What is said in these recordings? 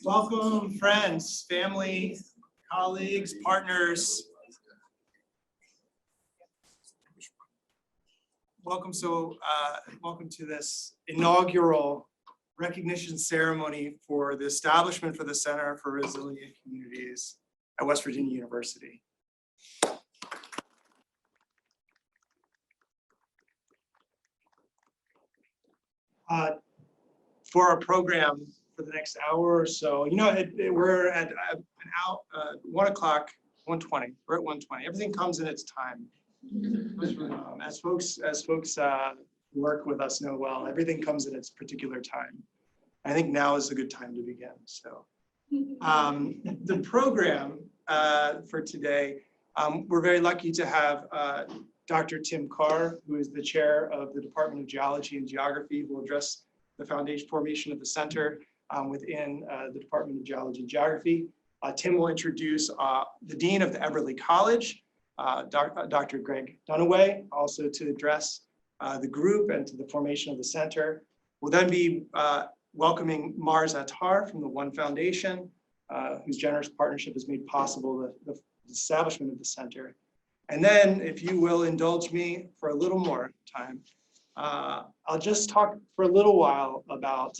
Welcome, friends, family, colleagues, partners. Welcome to this inaugural recognition ceremony for the establishment for the Center for Resilient Communities at West Virginia University. For our program for the next hour or so, we're at 1 o'clock, 1:20. We're at 1:20. Everything comes in its time. As folks who work with us know well, everything comes in its particular time. I think now is a good time to begin. So the program for today, we're very lucky to have Dr. Tim Carr, who is the chair of the Department of Geology and Geography, who will address the foundation formation of the center within the Department of Geology and Geography. Tim will introduce the Dean of the Eberly College, Dr. Greg Dunaway, also to address the group and to the formation of the center. We'll then be welcoming Mars Attar from the One Foundation, whose generous partnership has made possible the establishment of the center. And then, if you will indulge me for a little more time, I'll just talk for a little while about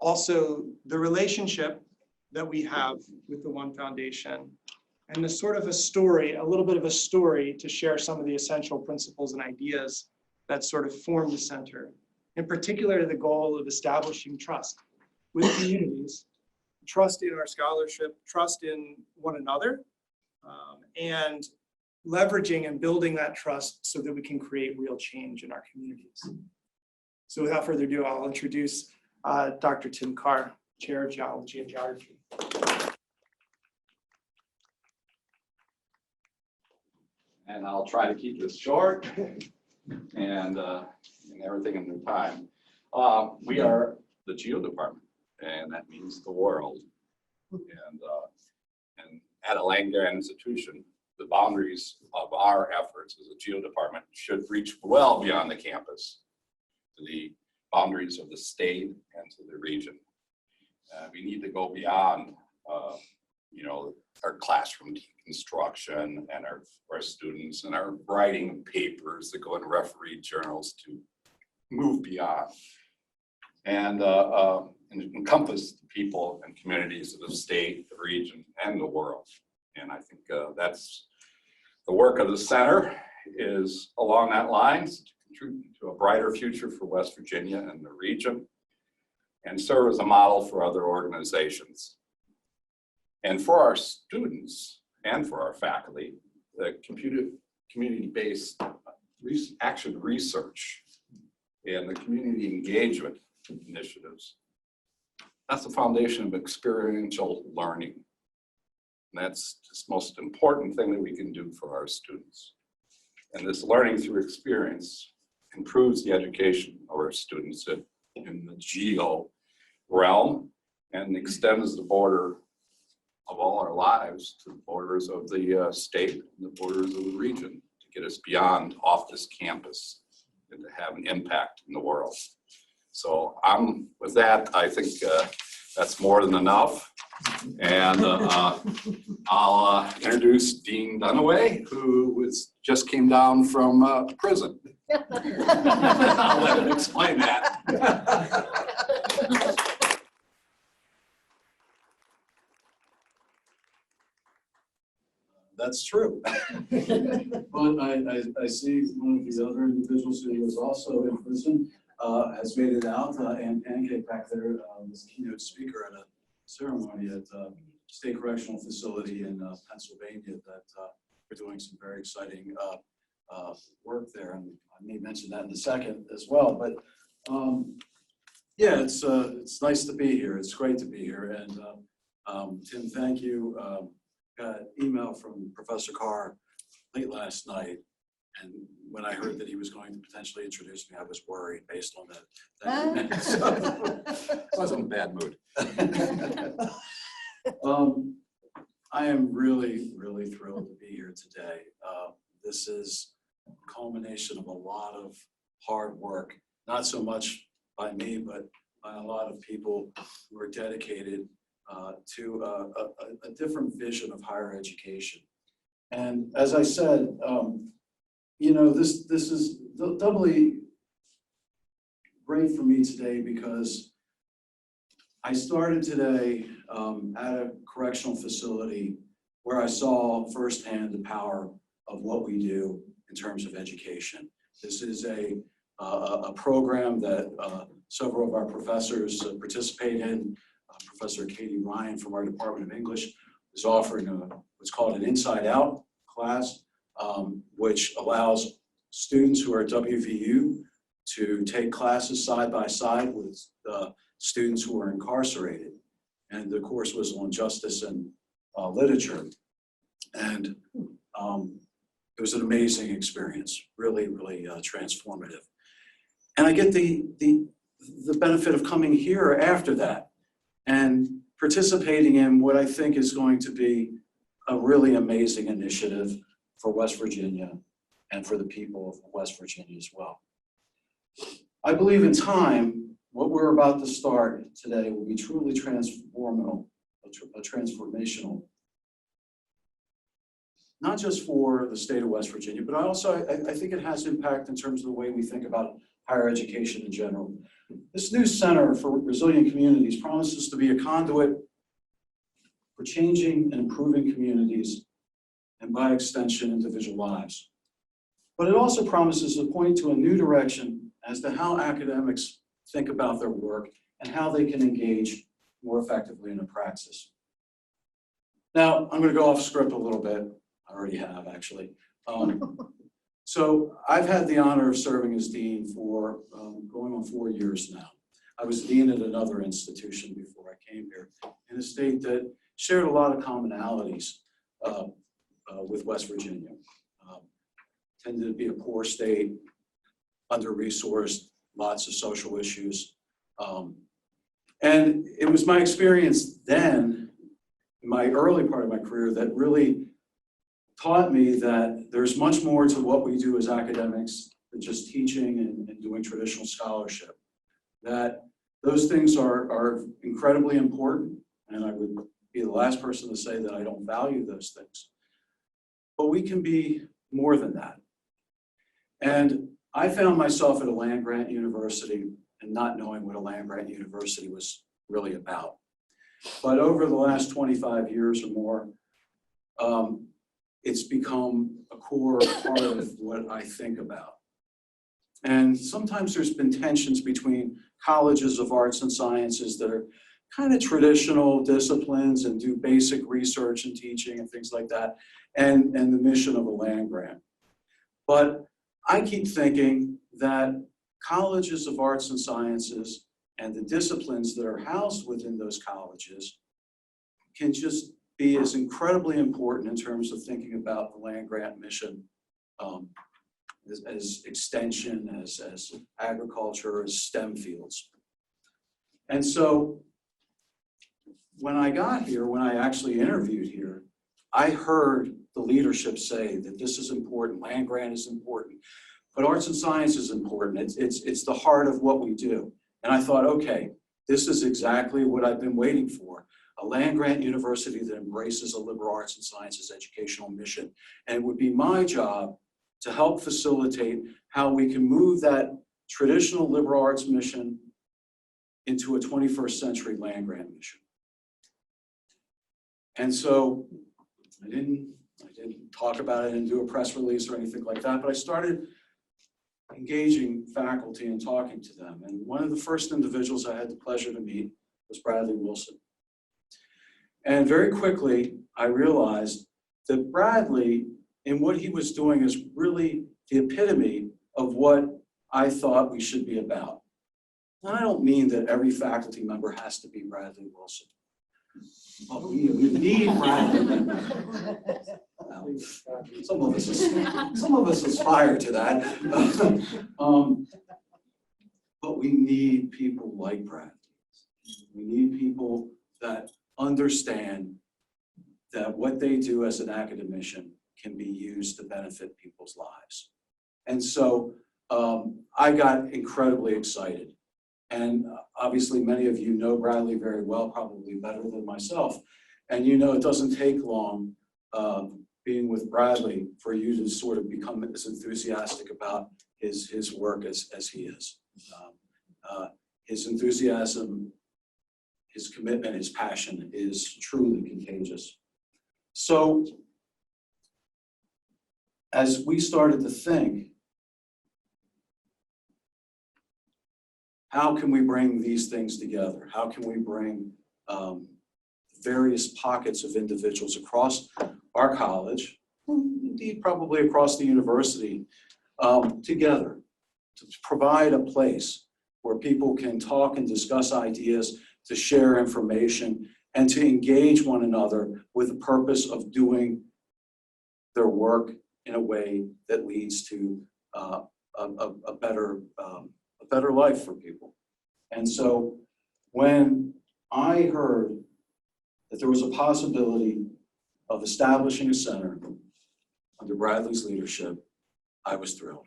also the relationship that we have with the One Foundation and the sort of a little bit of a story to share some of the essential principles and ideas that sort of form the center. In particular, the goal of establishing trust with communities, trust in our scholarship, trust in one another, and leveraging and building that trust so that we can create real change in our communities. So without further ado, I'll introduce Dr. Tim Carr, Chair of Geology and Geography. And I'll try to keep this short and everything in the time. We are the Geo Department, and that means the world. And at a land-grant institution, the boundaries of our efforts as a Geo Department should reach well beyond the campus to the boundaries of the state and to the region. We need to go beyond, our classroom instruction and our students and our writing papers that go in referee journals to move beyond and encompass the people and communities of the state, the region, and the world. And I think that's the work of the center is along that lines to contribute to a brighter future for West Virginia and the region and serve as a model for other organizations. And for our students and for our faculty, the community-based action research and the community engagement initiatives, that's the foundation of experiential learning. And that's the most important thing that we can do for our students. And this learning through experience improves the education of our students in the geo realm and extends the border of all our lives to the borders of the state and the borders of the region to get us beyond off this campus and to have an impact in the world. So with that, I think that's more than enough. And I'll introduce Dean Dunaway, who just came down from prison. I'll let him explain that. That's true. But I see one of the other individuals who was also in prison has made it out, and Pancake back there was a keynote speaker at a ceremony at State Correctional Facility in Pennsylvania that we're doing some very exciting work there, and I may mention that in a second as well. But yeah, it's nice to be here. It's great to be here, and Tim, thank you. Got an email from Professor Carr late last night, and when I heard that he was going to potentially introduce me, I was worried based on that. So, I was in a bad mood. I am really, really thrilled to be here today. This is a culmination of a lot of hard work, not so much by me, but by a lot of people who are dedicated to a different vision of higher education. And as I said, this is doubly great for me today because I started today at a correctional facility where I saw firsthand the power of what we do in terms of education. This is a program that several of our professors participate in. Professor Katie Ryan from our Department of English is offering what's called an Inside Out class, which allows students who are at WVU to take classes side by side with students who are incarcerated. And the course was on justice and literature. And it was an amazing experience, really, really transformative. And I get the benefit of coming here after that and participating in what I think is going to be a really amazing initiative for West Virginia and for the people of West Virginia as well. I believe in time, what we're about to start today will be truly transformational, not just for the state of West Virginia, but I think it has impact in terms of the way we think about higher education in general. This new Center for Resilient Communities promises to be a conduit for changing and improving communities and by extension, individual lives. But it also promises to point to a new direction as to how academics think about their work and how they can engage more effectively in a praxis. Now, I'm going to go off script a little bit. I already have, actually. So I've had the honor of serving as dean for going on 4 years now. I was dean at another institution before I came here in a state that shared a lot of commonalities with West Virginia. Tended to be a poor state, under-resourced, lots of social issues. And it was my experience then, in my early part of my career, that really taught me that there's much more to what we do as academics than just teaching and doing traditional scholarship. That those things are incredibly important, and I would be the last person to say that I don't value those things. But we can be more than that. And I found myself at a land-grant university and not knowing what a land-grant university was really about. But over the last 25 years or more, it's become a core part of what I think about. And sometimes there's been tensions between colleges of arts and sciences that are kind of traditional disciplines and do basic research and teaching and things like that, and the mission of a land grant. But I keep thinking that colleges of arts and sciences and the disciplines that are housed within those colleges can just be as incredibly important in terms of thinking about the land grant mission as extension, as agriculture, as STEM fields. And so when I got here, when I actually interviewed here, I heard the leadership say that this is important, land grant is important, but arts and science is important. It's the heart of what we do. And I thought, okay, this is exactly what I've been waiting for. A land-grant university that embraces a liberal arts and sciences educational mission. And it would be my job to help facilitate how we can move that traditional liberal arts mission into a 21st century land-grant mission. And so I didn't talk about it and do a press release or anything like that, but I started engaging faculty and talking to them. And one of the first individuals I had the pleasure to meet was Bradley Wilson. And very quickly, I realized that Bradley, in what he was doing, is really the epitome of what I thought we should be about. And I don't mean that every faculty member has to be Bradley Wilson. But we need Bradley. Well, some of us aspire to that. But we need people like Bradley. We need people that understand that what they do as an academician can be used to benefit people's lives. And so I got incredibly excited. And obviously, many of you know Bradley very well, probably better than myself. And you know it doesn't take long being with Bradley for you to sort of become as enthusiastic about his work as he is. His enthusiasm, his commitment, his passion is truly contagious. So as we started to think, how can we bring these things together? How can we bring various pockets of individuals across our college, indeed probably across the university, together to provide a place where people can talk and discuss ideas, to share information, and to engage one another with the purpose of doing their work in a way that leads to a better life for people. And so when I heard that there was a possibility of establishing a center under Bradley's leadership, I was thrilled.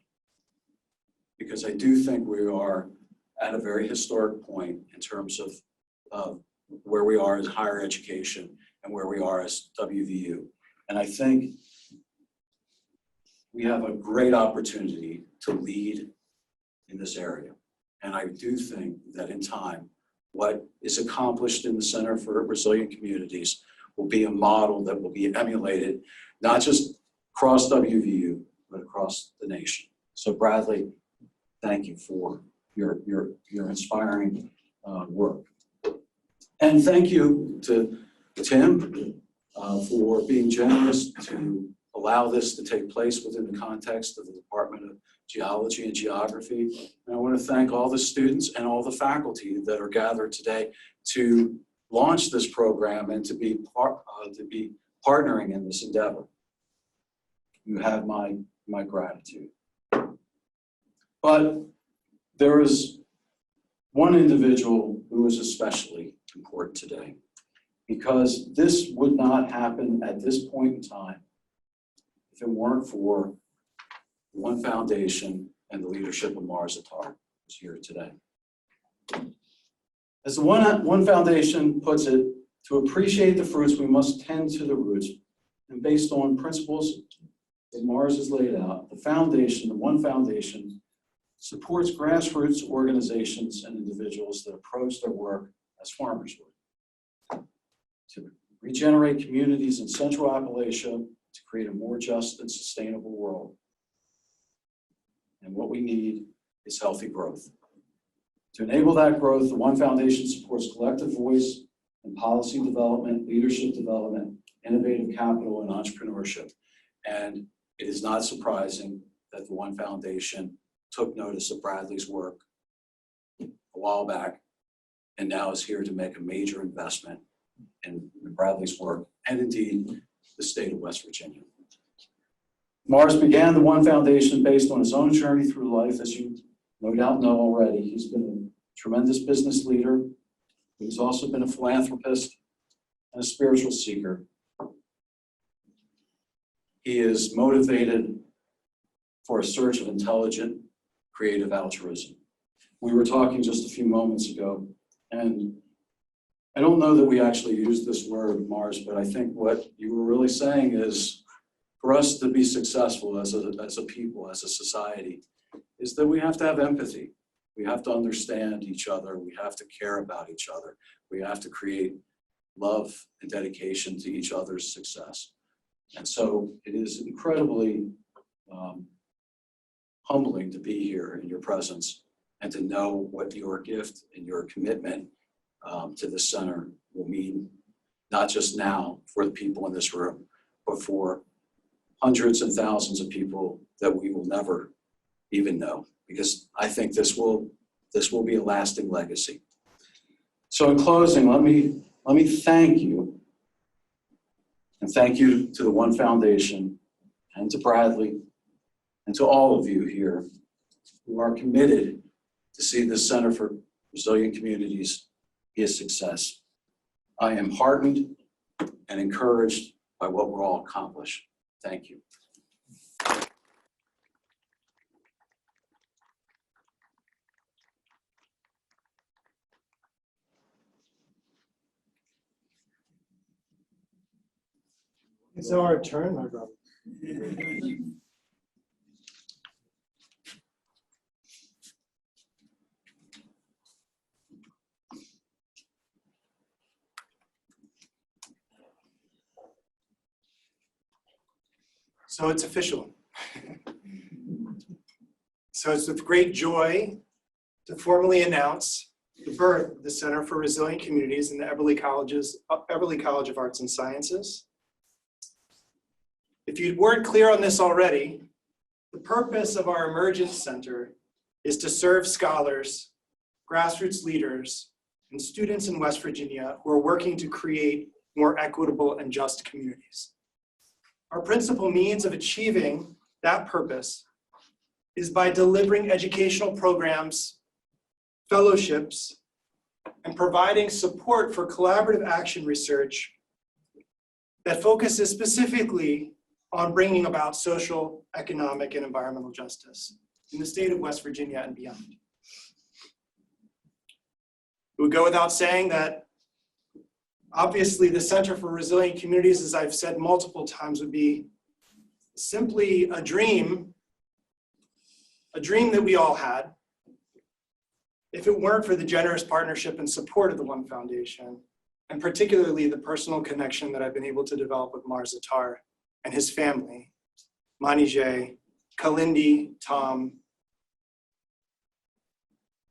Because I do think we are at a very historic point in terms of where we are as higher education and where we are as WVU. And I think we have a great opportunity to lead in this area. And I do think that in time, what is accomplished in the Center for Resilient Communities will be a model that will be emulated, not just across WVU, but across the nation. So Bradley, thank you for your inspiring work. And thank you to Tim for being generous to allow this to take place within the context of the Department of Geology and Geography. And I want to thank all the students and all the faculty that are gathered today to launch this program and to be partnering in this endeavor. You have my gratitude. But there is one individual who is especially important today, because this would not happen at this point in time if it weren't for the One Foundation and the leadership of Mars Attar, who's here today. As the One Foundation puts it, to appreciate the fruits, we must tend to the roots. And based on principles that Mars has laid out, the One Foundation, supports grassroots organizations and individuals that approach their work as farmers would, to regenerate communities in Central Appalachia, to create a more just and sustainable world. And what we need is healthy growth. To enable that growth, the One Foundation supports collective voice and policy development, leadership development, innovative capital, and entrepreneurship. And it is not surprising that the One Foundation took notice of Bradley's work a while back and now is here to make a major investment in Bradley's work and indeed the state of West Virginia. Mars began the One Foundation based on his own journey through life, as you no doubt know already. He's been a tremendous business leader. He's also been a philanthropist and a spiritual seeker. He is motivated for a search of intelligent, creative altruism. We were talking just a few moments ago, and I don't know that we actually used this word, Mars, but I think what you were really saying is, for us to be successful as a people, as a society, is that we have to have empathy. We have to understand each other. We have to care about each other. We have to create love and dedication to each other's success. And so it is incredibly humbling to be here in your presence and to know what your gift and your commitment to the center will mean, not just now for the people in this room, but for hundreds and thousands of people that we will never even know, because I think this will be a lasting legacy. So in closing, let me thank you, and thank you to the One Foundation and to Bradley and to all of you here who are committed to see the Center for Resilient Communities be a success. I am heartened and encouraged by what we'll all accomplish. Thank you. It's our turn, my brother. So it's official. So it's with great joy to formally announce the birth of the Center for Resilient Communities in the Eberly College of Arts and Sciences. If you weren't clear on this already, the purpose of our Emergence Center is to serve scholars, grassroots leaders, and students in West Virginia who are working to create more equitable and just communities. Our principal means of achieving that purpose is by delivering educational programs, fellowships, and providing support for collaborative action research that focuses specifically on bringing about social, economic, and environmental justice in the state of West Virginia and beyond. It would go without saying that obviously the Center for Resilient Communities, as I've said multiple times, would be simply a dream that we all had, if it weren't for the generous partnership and support of the One Foundation, and particularly the personal connection that I've been able to develop with Mars Attar and his family, Manijay, Kalindi, Tom.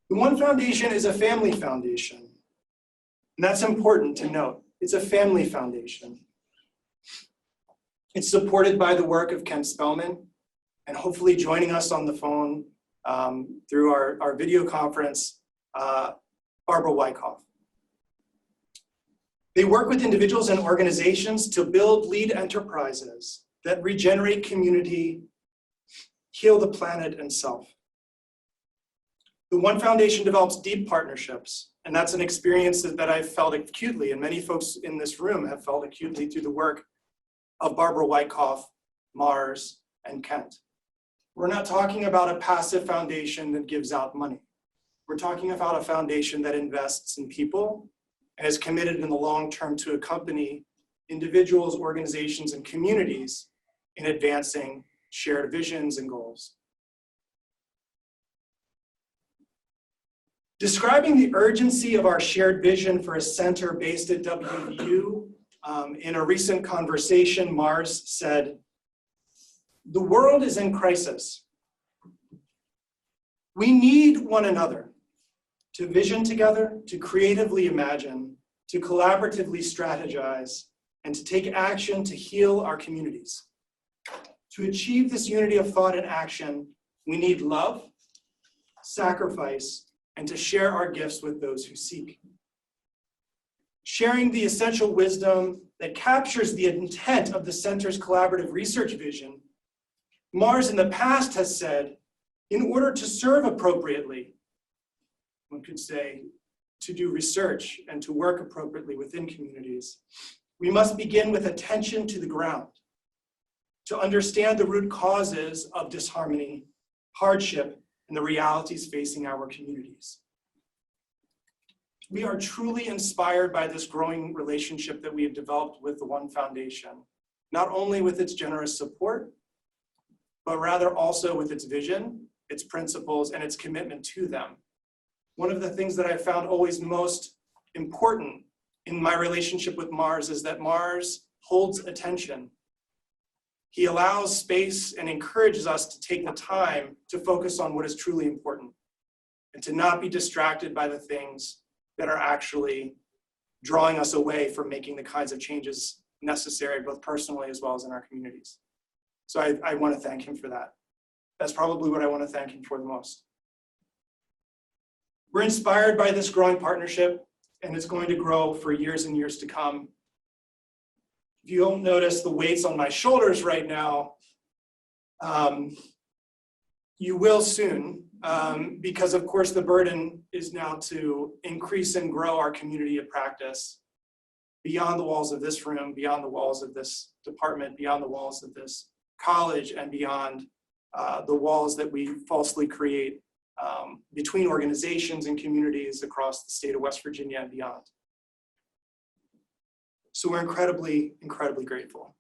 The One Foundation is a family foundation, and that's important to note. It's a family foundation. It's supported by the work of Ken Spellman, and hopefully joining us on the phone through our video conference, Barbara Wyckoff. They work with individuals and organizations to build lead enterprises that regenerate community, heal the planet and self. The One Foundation develops deep partnerships, and that's an experience that I've felt acutely, and many folks in this room have felt acutely through the work of Barbara Wyckoff, Mars, and Kent. We're not talking about a passive foundation that gives out money. We're talking about a foundation that invests in people and is committed in the long term to accompany individuals, organizations, and communities in advancing shared visions and goals. Describing the urgency of our shared vision for a center based at WVU, in a recent conversation, Mars said, "The world is in crisis. We need one another to vision together, to creatively imagine, to collaboratively strategize, and to take action to heal our communities. To achieve this unity of thought and action, we need love, sacrifice, and to share our gifts with those who seek." Sharing the essential wisdom that captures the intent of the center's collaborative research vision, Mars in the past has said, in order to serve appropriately, one could say, to do research and to work appropriately within communities, we must begin with attention to the ground, to understand the root causes of disharmony, hardship, and the realities facing our communities. We are truly inspired by this growing relationship that we have developed with the One Foundation, not only with its generous support, but rather also with its vision, its principles, and its commitment to them. One of the things that I found always most important in my relationship with Mars is that Mars holds attention. He allows space and encourages us to take the time to focus on what is truly important and to not be distracted by the things that are actually drawing us away from making the kinds of changes necessary, both personally as well as in our communities. So I want to thank him for that. That's probably what I want to thank him for the most. We're inspired by this growing partnership, and it's going to grow for years and years to come. If you don't notice the weights on my shoulders right now, you will soon, because of course the burden is now to increase and grow our community of practice beyond the walls of this room, beyond the walls of this department, beyond the walls of this college, and beyond the walls that we falsely create between organizations and communities across the state of West Virginia and beyond. So we're incredibly, incredibly grateful.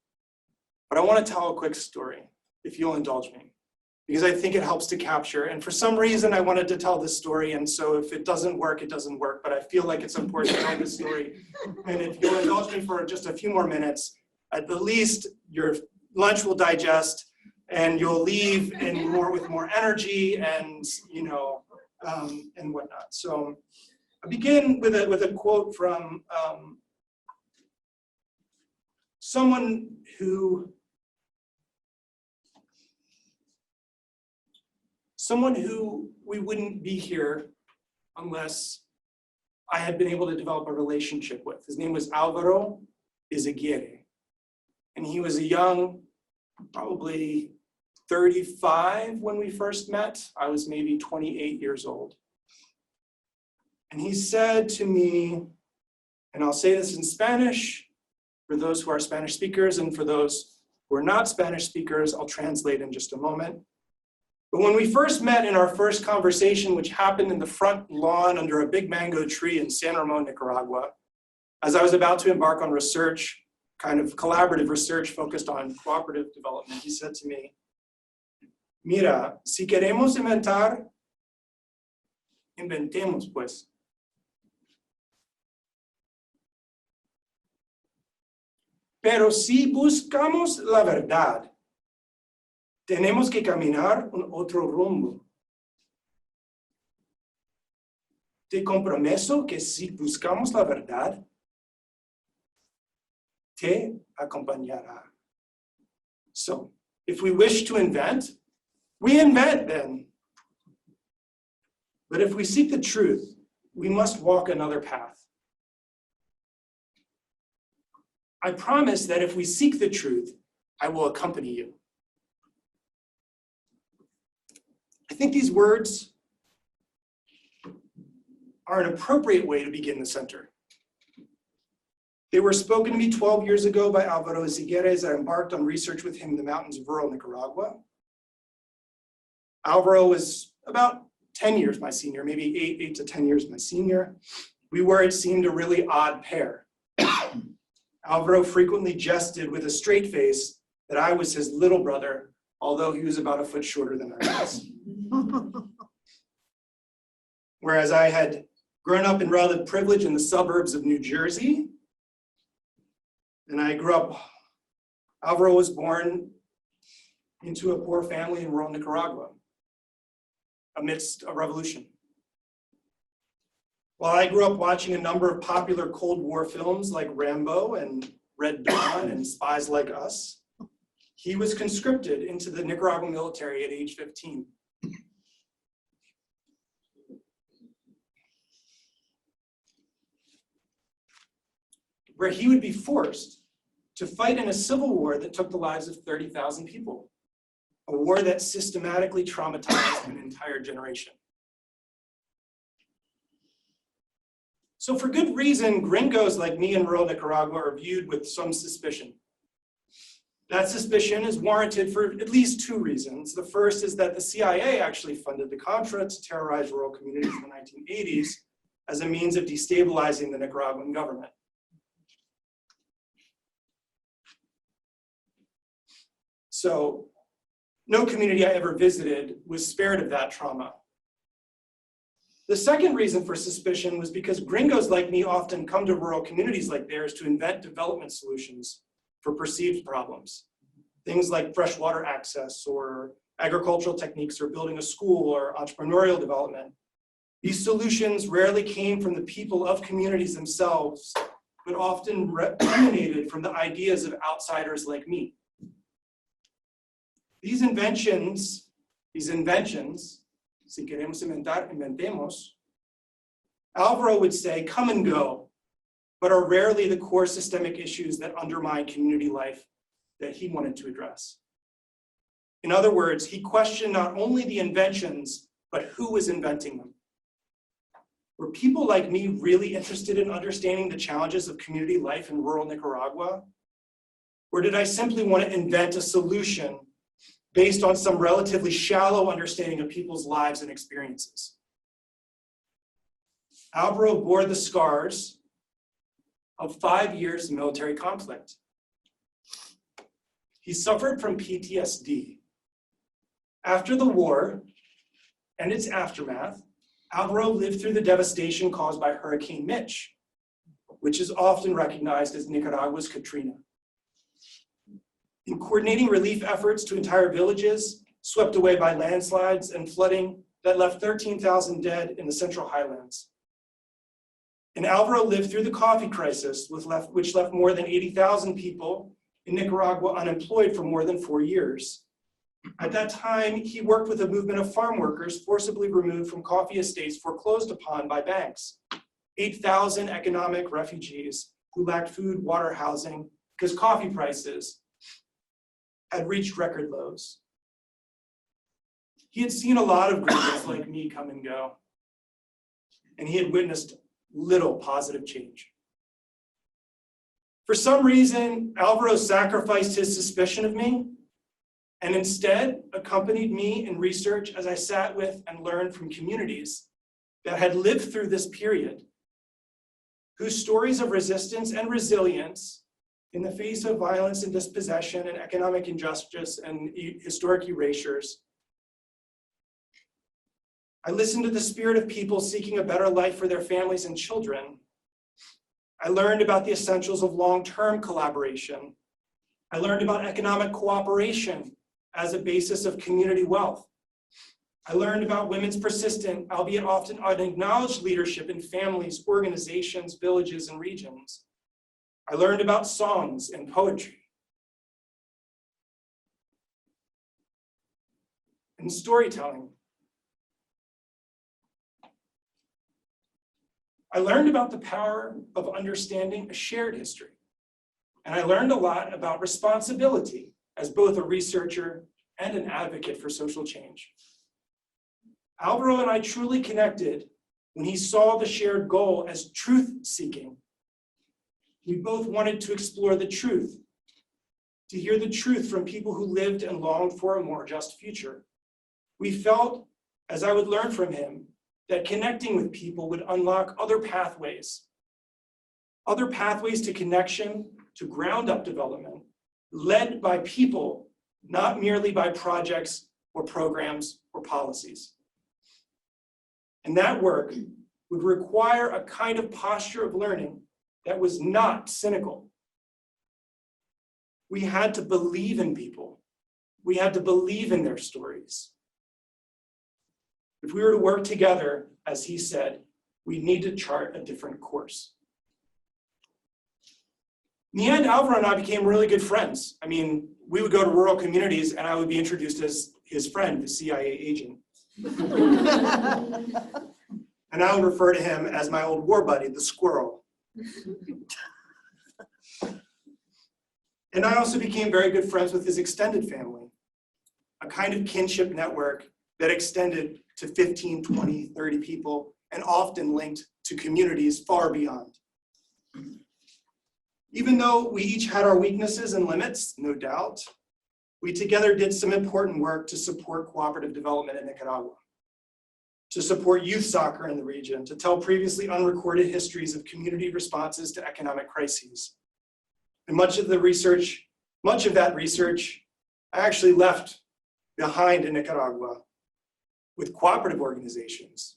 But I want to tell a quick story, if you'll indulge me, because I think it helps to capture. And for some reason, I wanted to tell this story. And so if it doesn't work, it doesn't work. But I feel like it's important to tell this story. And if you'll indulge me for just a few more minutes, at the least, your lunch will digest and you'll leave with more energy and, and whatnot. So I begin with a quote from someone who we wouldn't be here unless I had been able to develop a relationship with. His name was Álvaro Izaguirre. And he was a young, probably 35 when we first met. I was maybe 28 years old. And he said to me, and I'll say this in Spanish for those who are Spanish speakers, and for those who are not Spanish speakers, I'll translate in just a moment. But when we first met in our first conversation, which happened in the front lawn under a big mango tree in San Ramon, Nicaragua, as I was about to embark on research, kind of collaborative research focused on cooperative development, he said to me, "Mira, si queremos inventar, inventemos pues. Pero si buscamos la verdad, tenemos que caminar un otro rumbo. Te comprometo que si buscamos la verdad, te acompañará." So, if we wish to invent, we invent then. But if we seek the truth, we must walk another path. I promise that if we seek the truth, I will accompany you. I think these words are an appropriate way to begin the center. They were spoken to me 12 years ago by Álvaro Izaguirre as I embarked on research with him in the mountains of rural Nicaragua. Álvaro was about 10 years my senior, maybe 8 to 10 years my senior. We were, it seemed, a really odd pair. Álvaro frequently jested with a straight face that I was his little brother, although he was about a foot shorter than I was. Whereas I had grown up in relative privilege in the suburbs of New Jersey, and Álvaro was born into a poor family in rural Nicaragua amidst a revolution. While I grew up watching a number of popular Cold War films like Rambo and Red Dawn and Spies Like Us, he was conscripted into the Nicaraguan military at age 15. Where he would be forced to fight in a civil war that took the lives of 30,000 people, a war that systematically traumatized an entire generation. So for good reason, gringos like me in rural Nicaragua are viewed with some suspicion. That suspicion is warranted for at least two reasons. The first is that the CIA actually funded the Contra to terrorize rural communities in the 1980s as a means of destabilizing the Nicaraguan government. So no community I ever visited was spared of that trauma. The second reason for suspicion was because gringos like me often come to rural communities like theirs to invent development solutions for perceived problems. Things like freshwater access or agricultural techniques or building a school or entrepreneurial development. These solutions rarely came from the people of communities themselves, but often emanated from the ideas of outsiders like me. These inventions, si queremos inventar, inventemos, Álvaro would say, come and go, but are rarely the core systemic issues that undermine community life that he wanted to address. In other words, he questioned not only the inventions, but who was inventing them. Were people like me really interested in understanding the challenges of community life in rural Nicaragua? Or did I simply want to invent a solution based on some relatively shallow understanding of people's lives and experiences? Álvaro bore the scars of 5 years of military conflict. He suffered from PTSD. After the war and its aftermath, Alvaro lived through the devastation caused by Hurricane Mitch, which is often recognized as Nicaragua's Katrina. In coordinating relief efforts to entire villages swept away by landslides and flooding that left 13,000 dead in the Central Highlands. And Alvaro lived through the coffee crisis, which left more than 80,000 people in Nicaragua unemployed for more than 4 years. At that time, he worked with a movement of farm workers forcibly removed from coffee estates foreclosed upon by banks. 8,000 economic refugees who lacked food, water, housing, because coffee prices had reached record lows. He had seen a lot of groups like me come and go, and he had witnessed little positive change. For some reason, Alvaro sacrificed his suspicion of me and instead accompanied me in research as I sat with and learned from communities that had lived through this period, whose stories of resistance and resilience in the face of violence and dispossession and economic injustice and historic erasures. I listened to the spirit of people seeking a better life for their families and children. I learned about the essentials of long-term collaboration. I learned about economic cooperation as a basis of community wealth. I learned about women's persistent, albeit often unacknowledged leadership in families, organizations, villages, and regions. I learned about songs and poetry and storytelling. I learned about the power of understanding a shared history. And I learned a lot about responsibility as both a researcher and an advocate for social change. Alvaro and I truly connected when he saw the shared goal as truth-seeking. We both wanted to explore the truth, to hear the truth from people who lived and longed for a more just future. We felt, as I would learn from him, that connecting with people would unlock other pathways to connection, to ground-up development, led by people, not merely by projects or programs or policies. And that work would require a kind of posture of learning that was not cynical. We had to believe in people. We had to believe in their stories. If we were to work together, as he said, we need to chart a different course. In the end, Alvaro and I became really good friends. I mean, we would go to rural communities and I would be introduced as his friend, the CIA agent. And I would refer to him as my old war buddy, the squirrel. And I also became very good friends with his extended family, a kind of kinship network that extended to 15, 20, 30 people, and often linked to communities far beyond. Even though we each had our weaknesses and limits, no doubt, we together did some important work to support cooperative development in Nicaragua, to support youth soccer in the region, to tell previously unrecorded histories of community responses to economic crises. And much of that research, I actually left behind in Nicaragua with cooperative organizations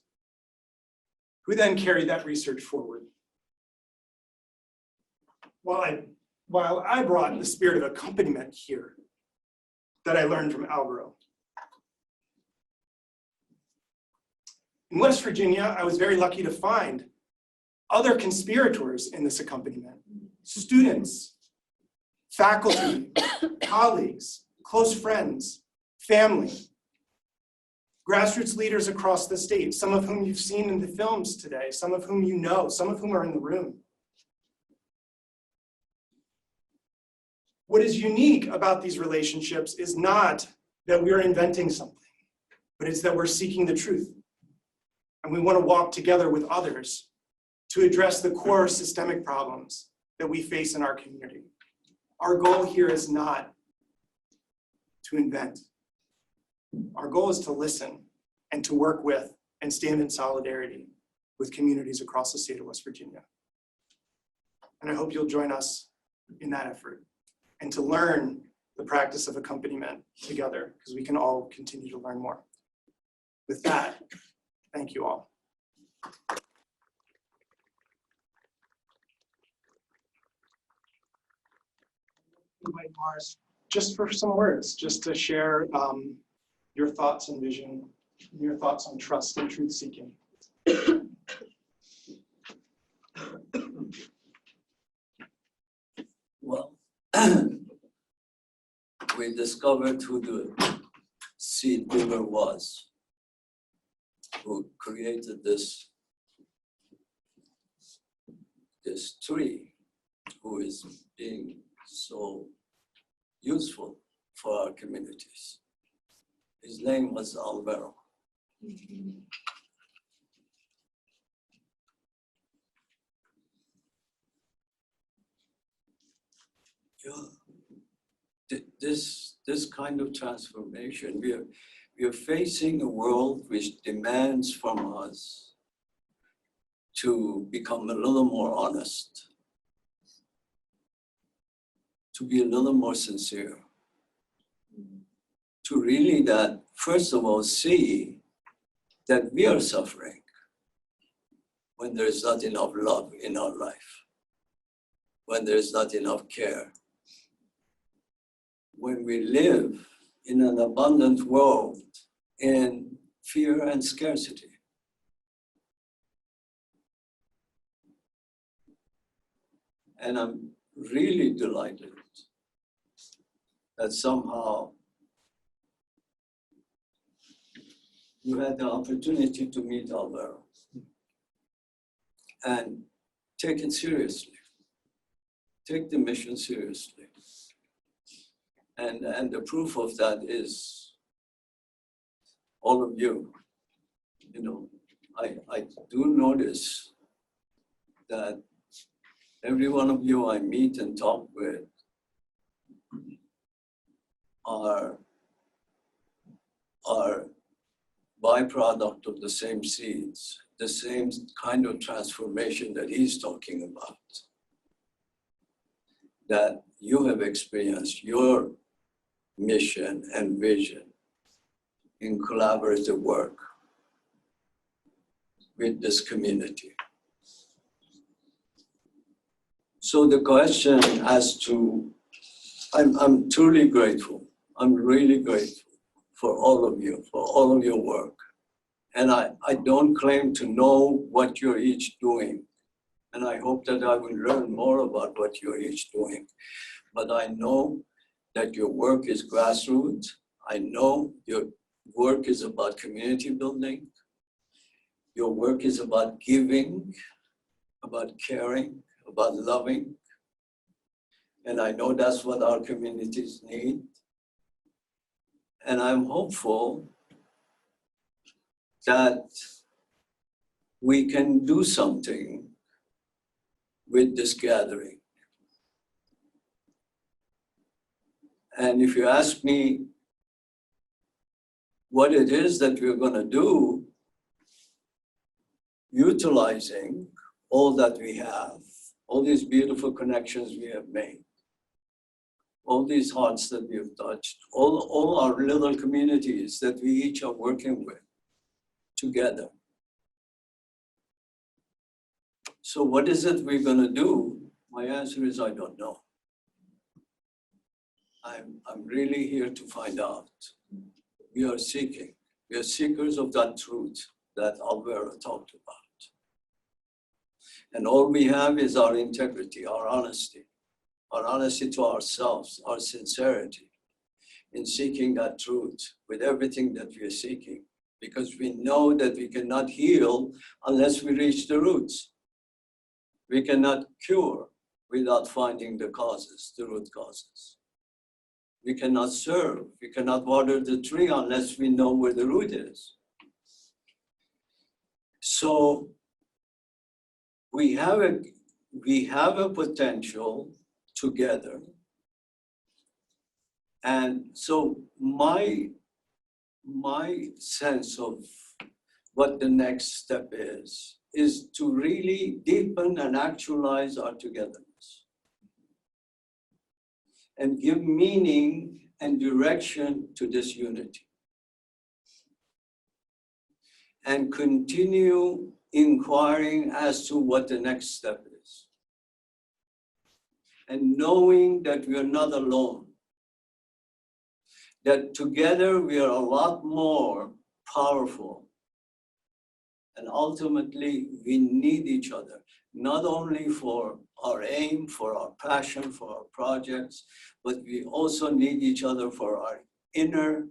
who then carried that research forward. While I brought the spirit of accompaniment here that I learned from Alvaro. In West Virginia, I was very lucky to find other conspirators in this accompaniment: students, faculty, colleagues, close friends, family, grassroots leaders across the state, some of whom you've seen in the films today, some of whom you know, some of whom are in the room. What is unique about these relationships is not that we're inventing something, but it's that we're seeking the truth. And we want to walk together with others to address the core systemic problems that we face in our community. Our goal here is not to invent. Our goal is to listen and to work with and stand in solidarity with communities across the state of West Virginia. And I hope you'll join us in that effort and to learn the practice of accompaniment together, because we can all continue to learn more. With that, thank you all. Invite Mars just for some words, just to share your thoughts and vision, your thoughts on trust and truth seeking. Well, we discovered who the seed giver was, who created this tree, who is being so useful for our communities. His name was Alvaro. Yeah. This kind of transformation, we are facing a world which demands from us to become a little more honest, to be a little more sincere, to really that, first of all, see that we are suffering when there's not enough love in our life, when there's not enough care, when we live in an abundant world in fear and scarcity. And I'm really delighted that somehow you had the opportunity to meet Alvaro and take it seriously. Take the mission seriously. And the proof of that is all of you. You know, I do notice that every one of you I meet and talk with are byproduct of the same seeds, the same kind of transformation that he's talking about, that you have experienced your mission and vision in collaborative work with this community. So the question as to, I'm truly grateful. I'm really grateful for all of you, for all of your work. And I don't claim to know what you're each doing. And I hope that I will learn more about what you're each doing. But I know that your work is grassroots. I know your work is about community building. Your work is about giving, about caring, about loving. And I know that's what our communities need. And I'm hopeful that we can do something with this gathering. And if you ask me what it is that we're going to do, utilizing all that we have, all these beautiful connections we have made, all these hearts that we have touched, all our little communities that we each are working with together. So what is it we're going to do? My answer is I don't know. I'm really here to find out. We are seeking. We are seekers of that truth that Alvaro talked about. And all we have is our integrity, our honesty to ourselves, our sincerity in seeking that truth with everything that we are seeking, because we know that we cannot heal unless we reach the roots. We cannot cure without finding the causes, the root causes. We cannot serve, we cannot water the tree unless we know where the root is. So we have a potential together. And so my sense of what the next step is to really deepen and actualize our togetherness. and give meaning and direction to this unity. And continue inquiring as to what the next step is. And knowing that we are not alone. That together we are a lot more powerful. And ultimately, we need each other, not only for our aim, for our passion, for our projects, but we also need each other for our inner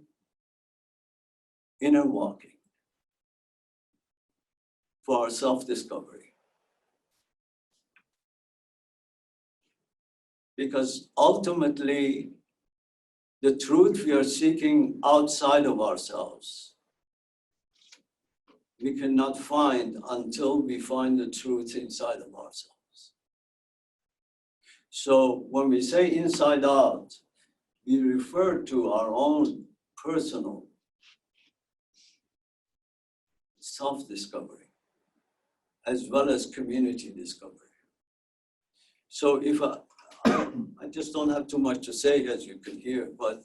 walking, for our self-discovery. Because ultimately, the truth we are seeking outside of ourselves, we cannot find until we find the truth inside of ourselves. So when we say inside out, we refer to our own personal self-discovery, as well as community discovery. So if I just don't have too much to say, as you can hear, but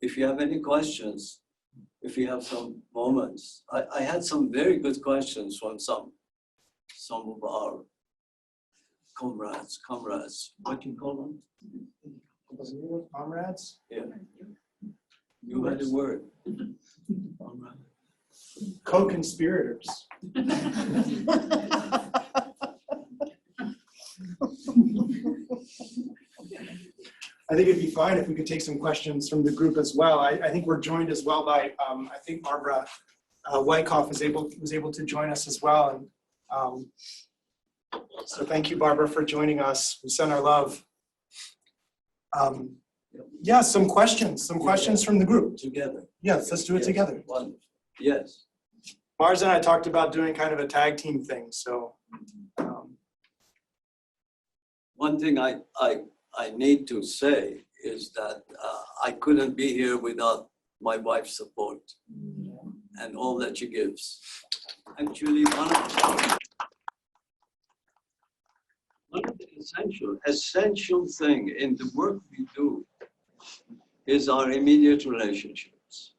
if you have any questions, if you have some moments, I had some very good questions from some of our comrades, what do you call them? Comrades? Yeah. You had a word. Comrade. Co-conspirators. I think it'd be fine if we could take some questions from the group as well. I think we're joined as well by, I think Barbara Wyckoff was able to join us as well. And so thank you, Barbara, for joining us. We send our love. Yeah, some questions from the group. Together. Yes, let's do it together. Wonderful. Yes. Mars and I talked about doing kind of a tag team thing, so. One thing I need to say is that I couldn't be here without my wife's support and all that she gives. Actually, one of the essential thing in the work we do is our immediate relationships.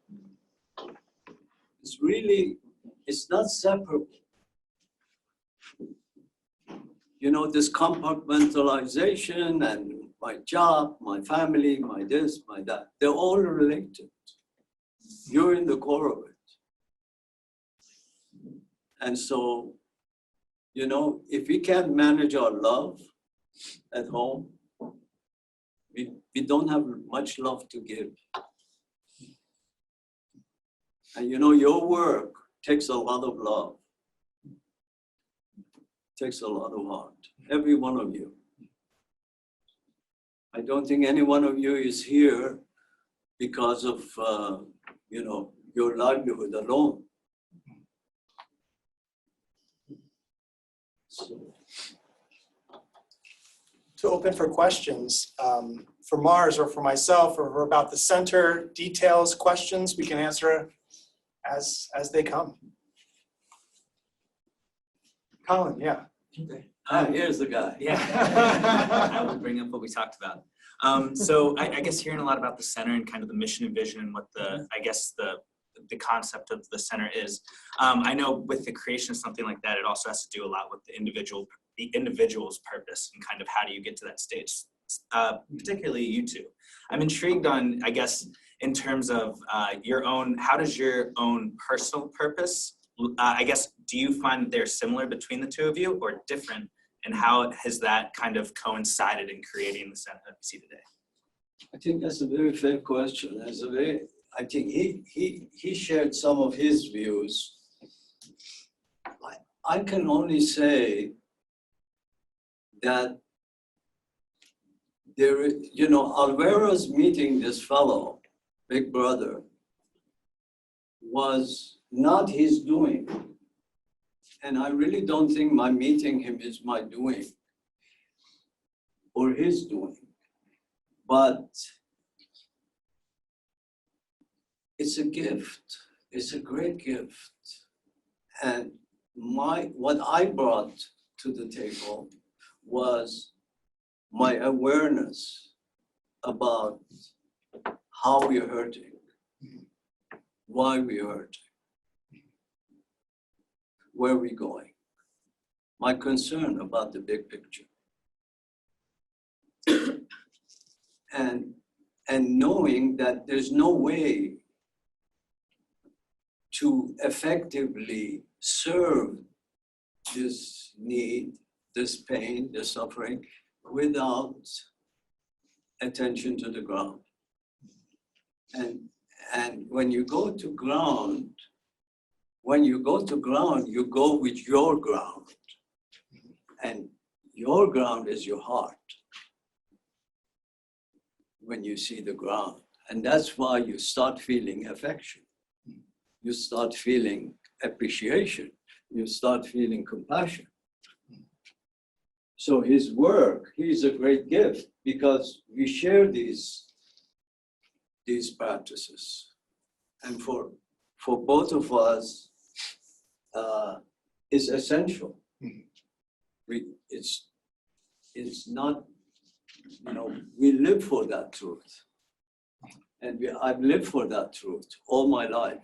It's not separable. You know, this compartmentalization and my job, my family, my this, my that, they're all related. You're in the core of it. And so, you know, if we can't manage our love at home, we don't have much love to give. And you know, your work takes a lot of love. Takes a lot of heart, every one of you. I don't think any one of you is here because of, you know, your livelihood alone. So. To open for questions, for Mars or for myself or about the center, details, questions, we can answer as they come. Colin, yeah. Here's the guy. Yeah, I will bring up what we talked about. So I guess hearing a lot about the center and kind of the mission and vision and what the concept of the center is. I know with the creation of something like that, it also has to do a lot with the individual's purpose and kind of how do you get to that stage, particularly you two. I'm intrigued on, I guess, in terms of your own, how does your own personal purpose, I guess, do you find they're similar between the two of you or different? And how has that kind of coincided in creating the center that we see today? I think that's a very fair question. I think he shared some of his views. I can only say that there, you know, Alvara's meeting this fellow, Big Brother, was not his doing. And I really don't think my meeting him is my doing or his doing. But it's a gift. It's a great gift. And what I brought to the table was my awareness about how we're hurting, why we're hurting, where we're going. My concern about the big picture. And knowing that there's no way to effectively serve this need, this pain, this suffering, without attention to the ground. And when you go to ground, you go with your ground. And your ground is your heart when you see the ground. And that's why you start feeling affection. You start feeling appreciation. You start feeling compassion. So his work, he's a great gift because we share these practices. And for both of us, is essential. It's not, we live for that truth. And I've lived for that truth all my life.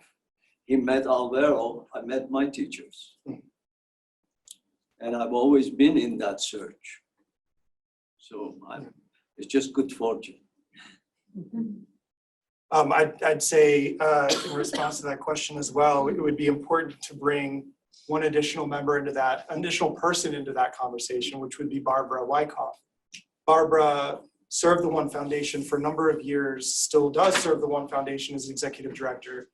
He met Alvaro, I met my teachers. And I've always been in that search. So it's just good fortune. I'd say in response to that question as well, it would be important to bring one additional member into that, additional person into that conversation, which would be Barbara Wyckoff. Barbara served the One Foundation for a number of years, still does serve the One Foundation as executive director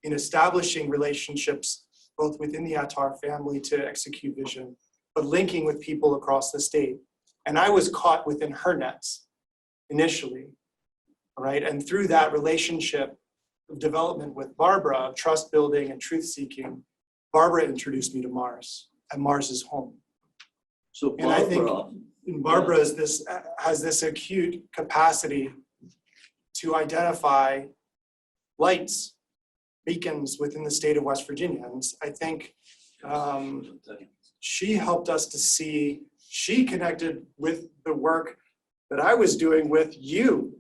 in establishing relationships both within the Attar family to execute vision, but linking with people across the state. And I was caught within her nets initially, right? And through that relationship of development with Barbara, of trust building and truth seeking, Barbara introduced me to Mars, and Mars is home. So And I think Barbara has this acute capacity to identify lights, beacons within the state of West Virginia. And I think she helped us to see, she connected with the work that I was doing with you,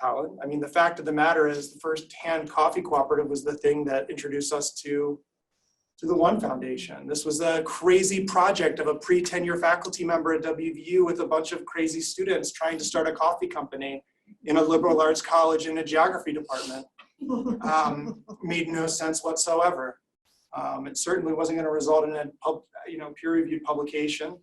Colin. I mean, the fact of the matter is the first hand coffee cooperative was the thing that introduced us to the One Foundation. This was a crazy project of a pre-tenure faculty member at WVU with a bunch of crazy students trying to start a coffee company in a liberal arts college in a geography department. Made no sense whatsoever. It certainly wasn't going to result in a peer-reviewed publication.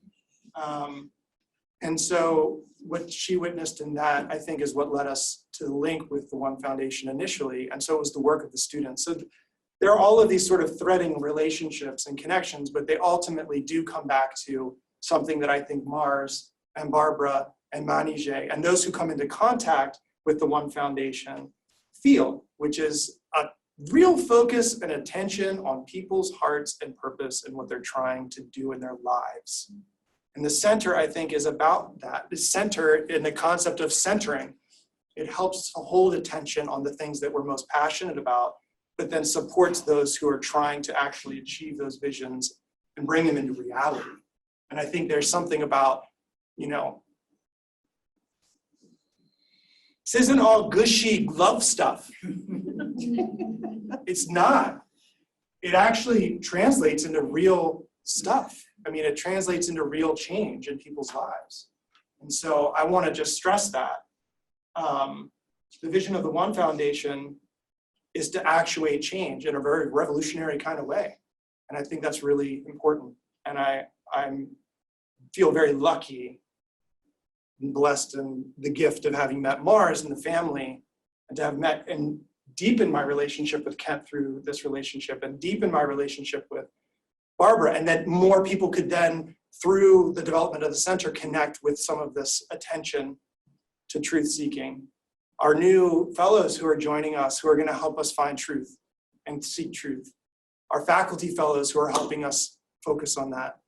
And so what she witnessed in that, I think, is what led us to the link with the One Foundation initially. And so it was the work of the students. So there are all of these sort of threading relationships and connections, but they ultimately do come back to something that I think Mars and Barbara and Manije and those who come into contact with the One Foundation feel, which is a real focus and attention on people's hearts and purpose and what they're trying to do in their lives. And the center, I think, is about that. The center in the concept of centering. It helps to hold attention on the things that we're most passionate about, but then supports those who are trying to actually achieve those visions and bring them into reality. And I think there's something about, this isn't all gushy love stuff. It's not. It actually translates into real stuff. I mean, it translates into real change in people's lives. And so I want to just stress that. The vision of the One Foundation is to actuate change in a very revolutionary kind of way. And I think that's really important. And I feel very lucky and blessed in the gift of having met Mars and the family, and to have met and deepen my relationship with Kent through this relationship, and deepen my relationship with Barbara, and that more people could then, through the development of the center, connect with some of this attention to truth seeking. Our new fellows who are joining us, who are going to help us find truth and seek truth. Our faculty fellows who are helping us focus on that.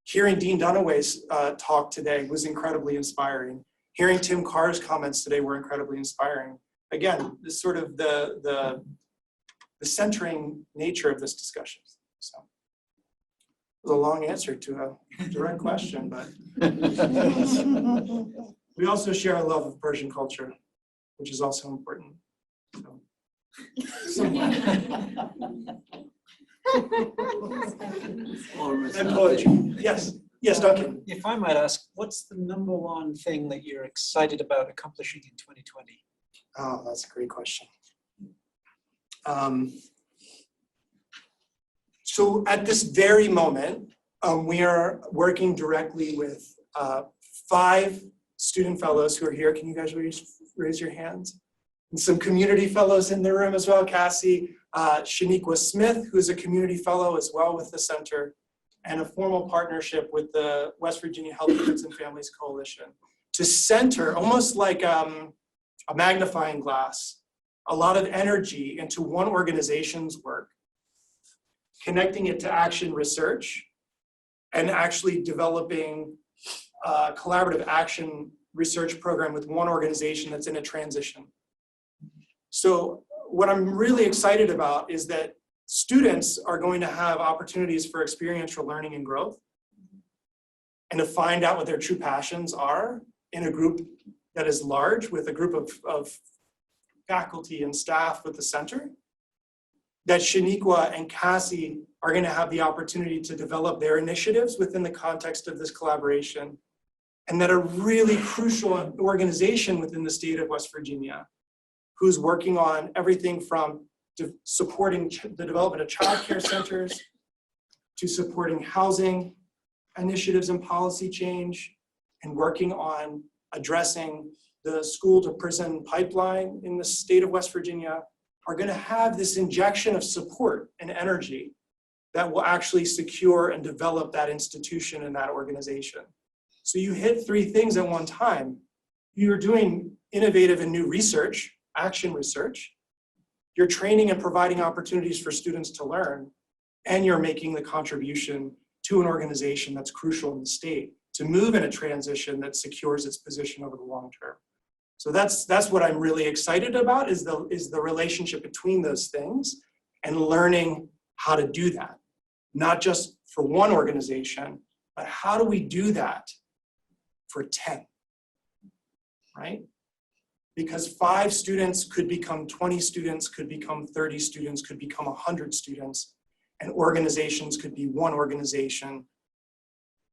Hearing Dean Dunaway's talk today was incredibly inspiring. Hearing Tim Carr's comments today were incredibly inspiring. Again, this sort of the centering nature of this discussion. So it was a long answer to a direct question, but We also share a love of Persian culture, which is also important. So. And poetry. Yes, yes, Duncan. If I might ask, what's the number one thing that you're excited about accomplishing in 2020? Oh, that's a great question. So at this very moment, we are working directly with 5 student fellows who are here. Can you guys raise your hands? And some community fellows in the room as well. Cassie, Shaniqua Smith, who's a community fellow as well with the center, and a formal partnership with the West Virginia Healthy Kids and Families Coalition to center, almost like a magnifying glass, a lot of energy into one organization's work, connecting it to action research, and actually developing a collaborative action research program with one organization that's in a transition. So what I'm really excited about is that students are going to have opportunities for experiential learning and growth, and to find out what their true passions are in a group that is large, with a group of faculty and staff with the center, that Shaniqua and Cassie are going to have the opportunity to develop their initiatives within the context of this collaboration, and that a really crucial organization within the state of West Virginia, who's working on everything from supporting the development of childcare centers, to supporting housing initiatives and policy change, and working on addressing the school to prison pipeline in the state of West Virginia, are going to have this injection of support and energy that will actually secure and develop that institution and that organization. So you hit 3 things at one time. You're doing innovative and new research, action research, you're training and providing opportunities for students to learn, and you're making the contribution to an organization that's crucial in the state to move in a transition that secures its position over the long term. So that's what I'm really excited about, is the relationship between those things and learning how to do that. Not just for one organization, but how do we do that for 10, right? Because 5 students could become 20 students, could become 30 students, could become 100 students, and organizations could be one organization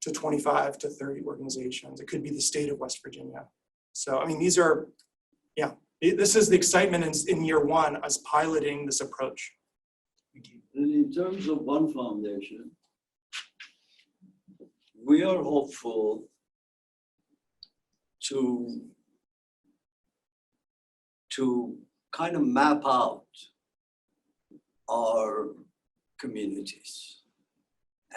to 25 to 30 organizations. It could be the state of West Virginia. So, I mean, these are, yeah, this is the excitement in year 1 as piloting this approach. And in terms of one foundation, we are hopeful to kind of map out our communities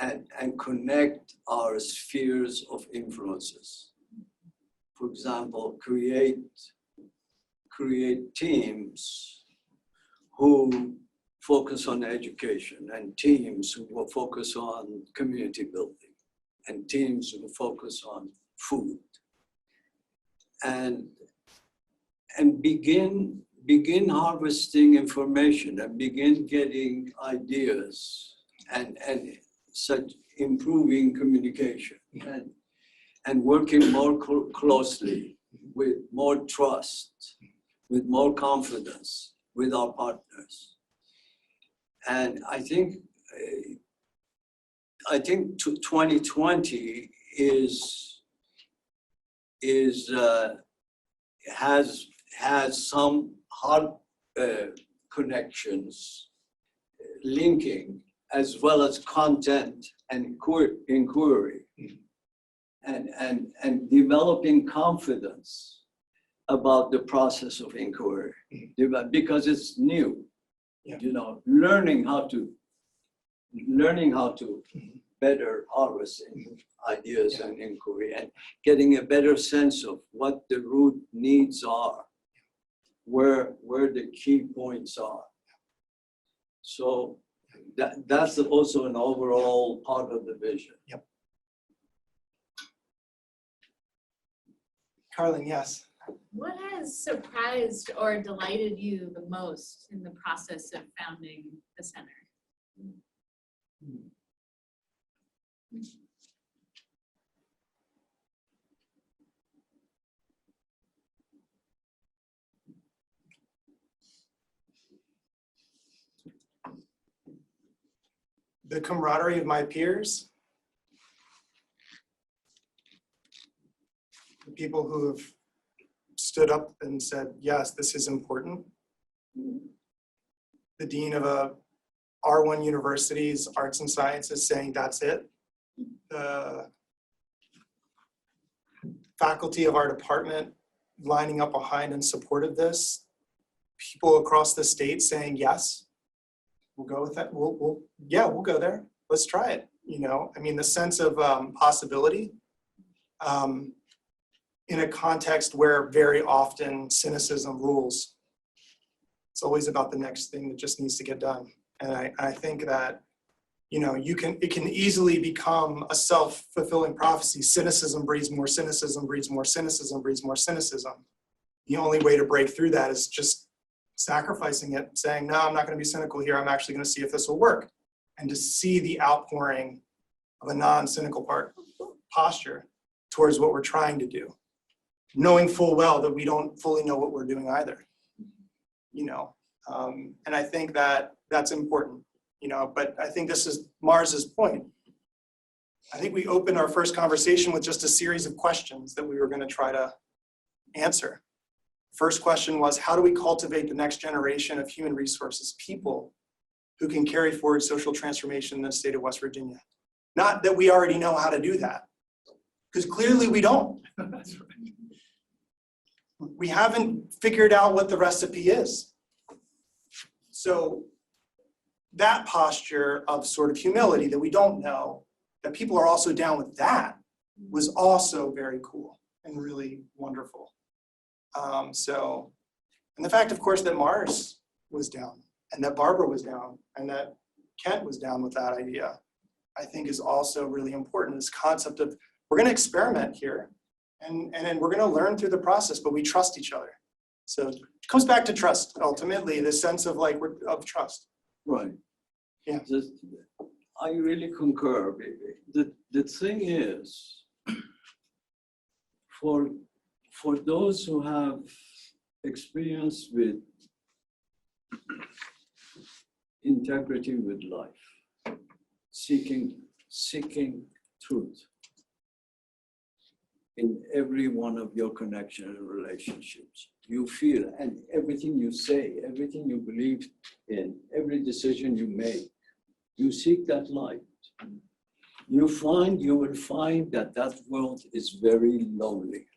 and connect our spheres of influences. For example, create teams who focus on education, and teams who will focus on community building, and teams who focus on food. And begin harvesting information and begin getting ideas and such improving communication and working more closely with more trust, with more confidence with our partners. And I think 2020 has some hard connections linking, as well as content and inquiry, and developing confidence about the process of inquiry, because it's new. Yeah. You know, learning how to better harvest ideas and inquiry, and getting a better sense of what the root needs are, where the key points are. So that's also an overall part of the vision. Yep. Carlin, yes. What has surprised or delighted you the most in the process of founding the center? the camaraderie of my peers, the people who have stood up and said, yes, this is important. The dean of a R1 university's arts and sciences saying that's it. The faculty of our department lining up behind and support of this. People across the state saying, yes, we'll go with that. We'll go there. Let's try it. You know, I mean, the sense of possibility in a context where very often cynicism rules. It's always about the next thing that just needs to get done. And I think that, you know, it can easily become a self-fulfilling prophecy. Cynicism breeds more cynicism, breeds more cynicism, breeds more cynicism. The only way to break through that is just sacrificing it, saying, no, I'm not going to be cynical here. I'm actually going to see if this will work. And to see the outpouring of a non-cynical posture towards what we're trying to do, knowing full well that we don't fully know what we're doing either. You know, and I think that that's important, you know, but I think this is Mars's point. I think we opened our first conversation with just a series of questions that we were going to try to answer. First question was, how do we cultivate the next generation of human resources people who can carry forward social transformation in the state of West Virginia? Not that we already know how to do that, because clearly we don't. That's right. We haven't figured out what the recipe is. So that posture of sort of humility that we don't know, that people are also down with that, was also very cool and really wonderful. And the fact, of course, that Mars was down and that Barbara was down and that Kent was down with that idea, I think is also really important. This concept of, we're going to experiment here. And then we're going to learn through the process, but we trust each other. So it comes back to trust, ultimately, the sense of of trust. Right. Yeah. I really concur, baby. The thing is, for those who have experience with integrity with life, seeking truth in every one of your connection and relationships. You feel, and everything you say, everything you believe in, every decision you make, you seek that light. You will find that world is very lonely.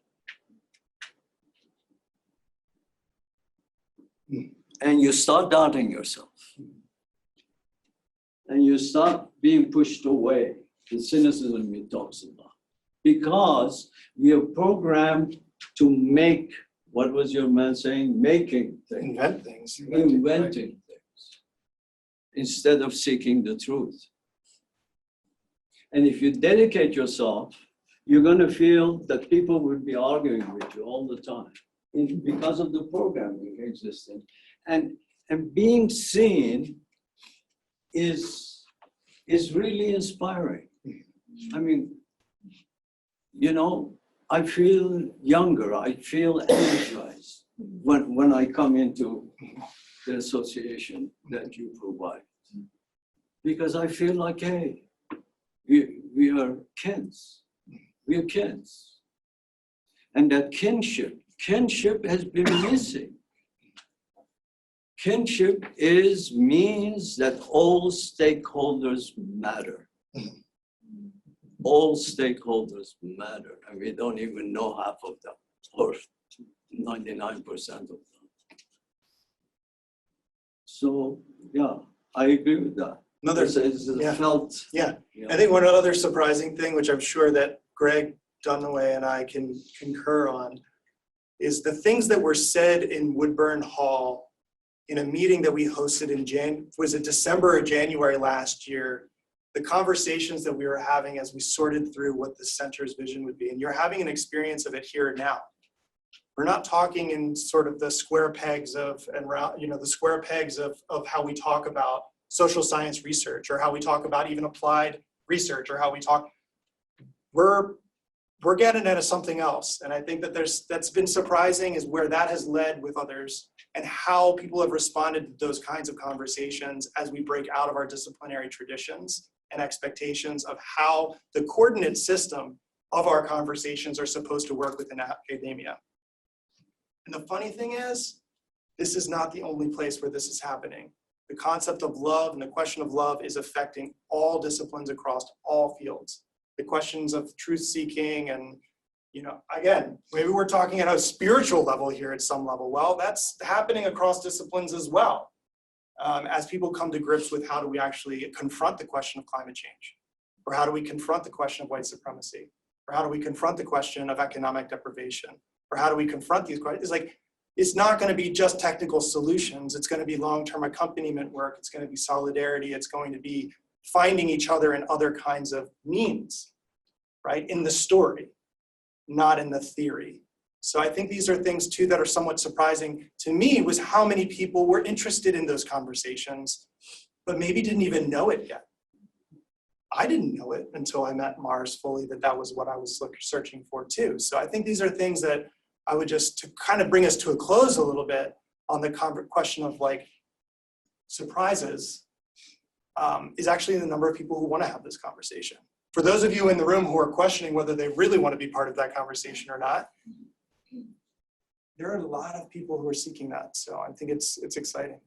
And you start doubting yourself. And you start being pushed away, the cynicism he talks about. Because we are programmed to make, what was your man saying? Making things. Invent things. Inventing things. Instead of seeking the truth. And if you dedicate yourself, you're going to feel that people will be arguing with you all the time because of the programming existing. And being seen is really inspiring. I mean, you know, I feel younger, I feel energized when I come into the association that you provide. Because I feel like, hey, we are kids. We are kids. And that kinship has been missing. Kinship means that all stakeholders matter. All stakeholders matter, and we don't even know half of them, or 99% of them. So, yeah, I agree with that. Felt. Yeah, I think one other surprising thing, which I'm sure that Greg Dunaway and I can concur on, is the things that were said in Woodburn Hall in a meeting that we hosted in was it December or January last year, the conversations that we were having as we sorted through what the center's vision would be. And you're having an experience of it here and now. We're not talking in sort of the square pegs of how we talk about social science research, or how we talk about even applied research, or how we talk, we're getting at something else. And I think that that's been surprising, is where that has led with others and how people have responded to those kinds of conversations as we break out of our disciplinary traditions and expectations of how the coordinate system of our conversations are supposed to work within academia. And the funny thing is, this is not the only place where this is happening. The concept of love and the question of love is affecting all disciplines across all fields. The questions of truth-seeking and, again, maybe we're talking at a spiritual level here at some level. Well, that's happening across disciplines as well. As people come to grips with how do we actually confront the question of climate change, or how do we confront the question of white supremacy, or how do we confront the question of economic deprivation, or how do we confront these questions? It's not going to be just technical solutions. It's going to be long-term accompaniment work. It's going to be solidarity. It's going to be finding each other in other kinds of means, right? In the story, not in the theory. So I think these are things too that are somewhat surprising to me, was how many people were interested in those conversations, but maybe didn't even know it yet. I didn't know it until I met Mars fully, that was what I was searching for too. So I think these are things that I would just, to kind of bring us to a close a little bit on the question of surprises, is actually the number of people who want to have this conversation. For those of you in the room who are questioning whether they really want to be part of that conversation or not, there are a lot of people who are seeking that. So I think it's exciting.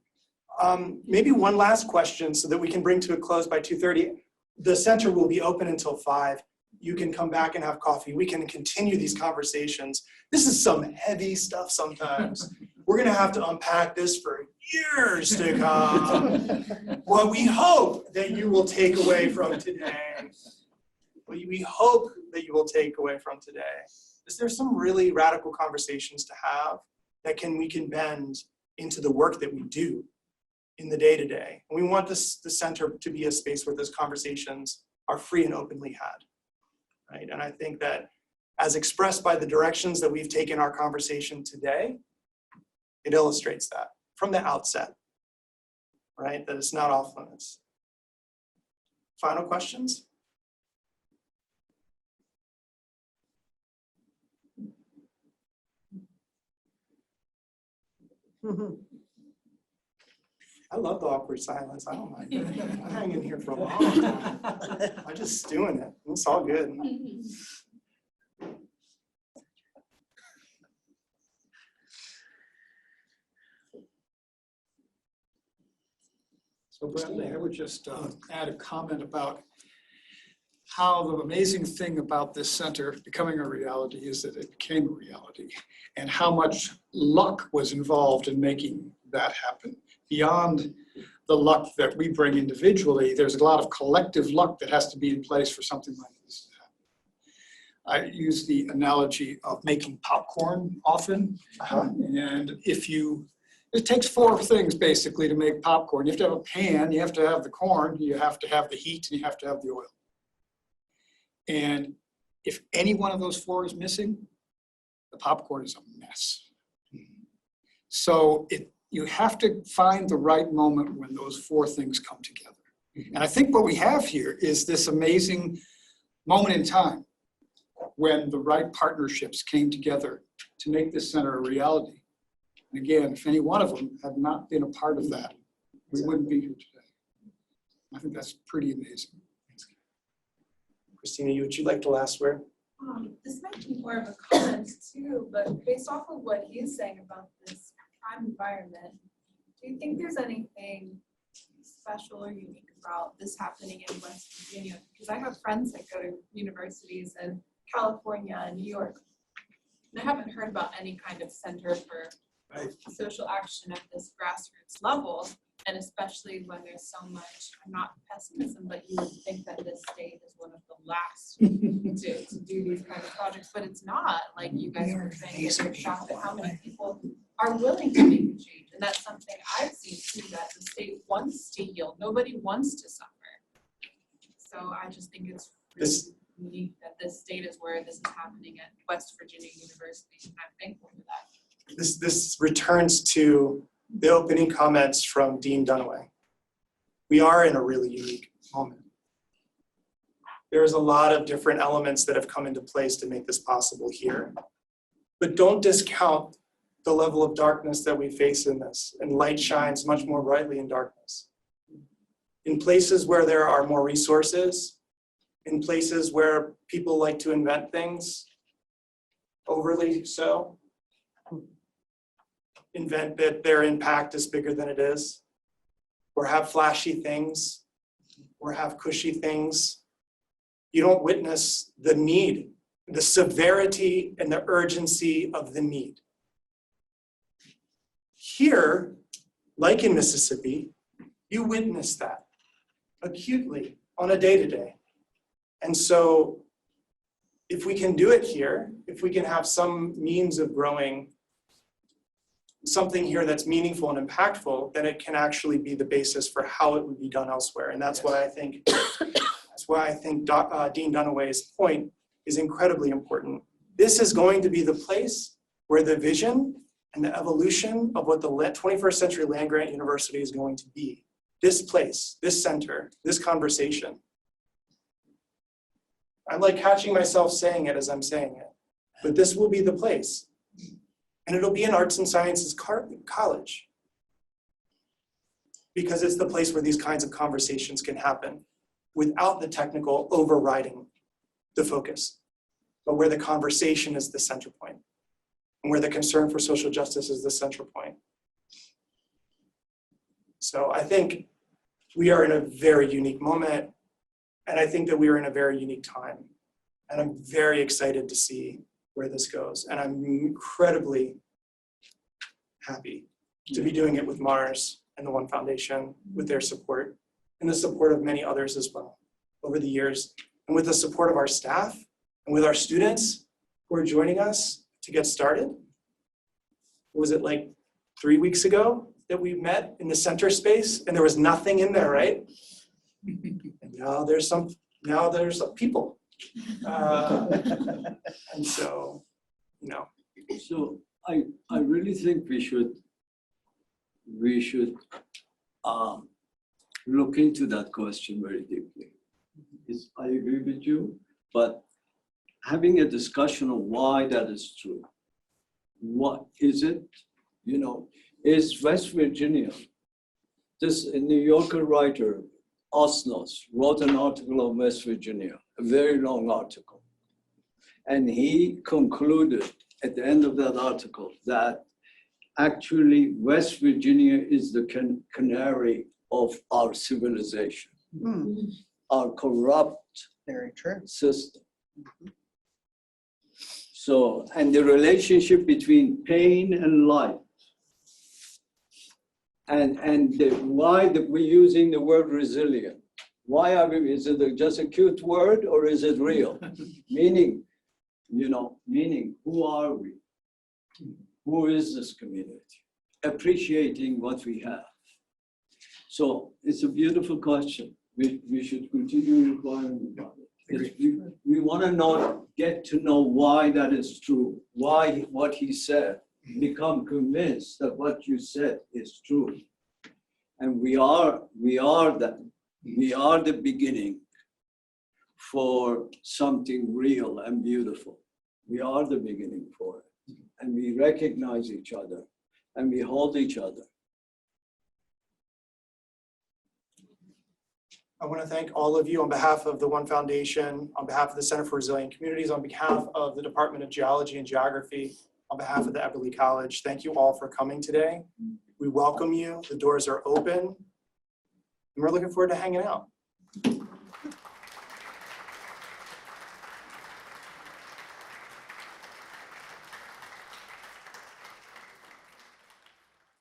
Maybe one last question so that we can bring to a close by 2:30. The center will be open until 5. You can come back and have coffee. We can continue these conversations. This is some heavy stuff sometimes. We're going to have to unpack this for years to come. What we hope that you will take away from today, is there's some really radical conversations to have that we can bend into the work that we do in the day-to-day. And we want the center to be a space where those conversations are free and openly had. Right? And I think that as expressed by the directions that we've taken our conversation today, it illustrates that from the outset, right? That it's not off limits. Final questions? I love the awkward silence. I don't mind. I'm hanging here for a long time. I'm just doing it. It's all good. So Bradley, I would just add a comment about how the amazing thing about this center becoming a reality is that it became a reality, and how much luck was involved in making that happen. Beyond the luck that we bring individually, there's a lot of collective luck that has to be in place for something like this to happen. I use the analogy of making popcorn often, and it takes 4 things basically to make popcorn. You have to have a pan, you have to have the corn, you have to have the heat, and you have to have the oil. And if any one of those 4 is missing, the popcorn is a mess. So you have to find the right moment when those 4 things come together. And I think what we have here is this amazing moment in time when the right partnerships came together to make this center a reality. And again, if any one of them had not been a part of that, we wouldn't be here today. I think that's pretty amazing. Christina, would you like the last word? This might be more of a comment too, but based off of what he's saying about this prime environment, do you think there's anything special or unique about this happening in West Virginia? Because I have friends that go to universities in California and New York, and I haven't heard about any kind of center for social action at this grassroots level. And especially when there's so much, not pessimism, but you would think that this state is one of the last to do these kind of projects, but it's not. Like you guys were saying, you're shocked at how many people are willing to make a change. And that's something I've seen too, that the state wants to heal. Nobody wants to suffer. So I just think it's really unique that this state is where this is happening at West Virginia University. And I'm thankful for that. This returns to the opening comments from Dean Dunaway. We are in a really unique moment. There's a lot of different elements that have come into place to make this possible here. But don't discount the level of darkness that we face in this, and light shines much more brightly in darkness. In places where there are more resources, in places where people like to invent things, overly so, invent that their impact is bigger than it is, or have flashy things, or have cushy things, you don't witness the need, the severity and the urgency of the need. Here, like in Mississippi, you witness that acutely on a day-to-day. And so if we can do it here, if we can have some means of growing something here that's meaningful and impactful, then it can actually be the basis for how it would be done elsewhere. And that's why I think Dean Dunaway's point is incredibly important. This is going to be the place where the vision and the evolution of what the 21st century land-grant university is going to be. This place, this center, this conversation. I'm like catching myself saying it as I'm saying it, but this will be the place. And it'll be an arts and sciences college, because it's the place where these kinds of conversations can happen without the technical overriding the focus, but where the conversation is the center point, and where the concern for social justice is the central point. So I think we are in a very unique moment, and I think that we are in a very unique time. And I'm very excited to see where this goes. And I'm incredibly happy to be doing it with Mars and the One Foundation, with their support, and the support of many others as well over the years, and with the support of our staff and with our students who are joining us to get started. Was it like 3 weeks ago that we met in the center space and there was nothing in there, right? And now there's some people. And so, you know. So I really think we should look into that question very deeply. I agree with you, but having a discussion of why that is true. What is it? You know, is West Virginia, this New Yorker writer, Osnos, wrote an article on West Virginia, a very long article. And he concluded at the end of that article that actually West Virginia is the canary of our civilization, our corrupt Very true. system. So, and the relationship between pain and life. Why we're using the word resilient? Why are we, is it just a cute word or is it real? Meaning, who are we? Who is this community? Appreciating what we have. So it's a beautiful question. We should continue inquiring about it. We want to get to know why that is true, why what he said, become convinced that what you said is true. And we are the beginning for something real and beautiful. We are the beginning for it. And we recognize each other and we hold each other. I want to thank all of you on behalf of the One Foundation, on behalf of the Center for Resilient Communities, on behalf of the Department of Geology and Geography, on behalf of the Eberly College. Thank you all for coming today. We welcome you. The doors are open. And we're looking forward to hanging out.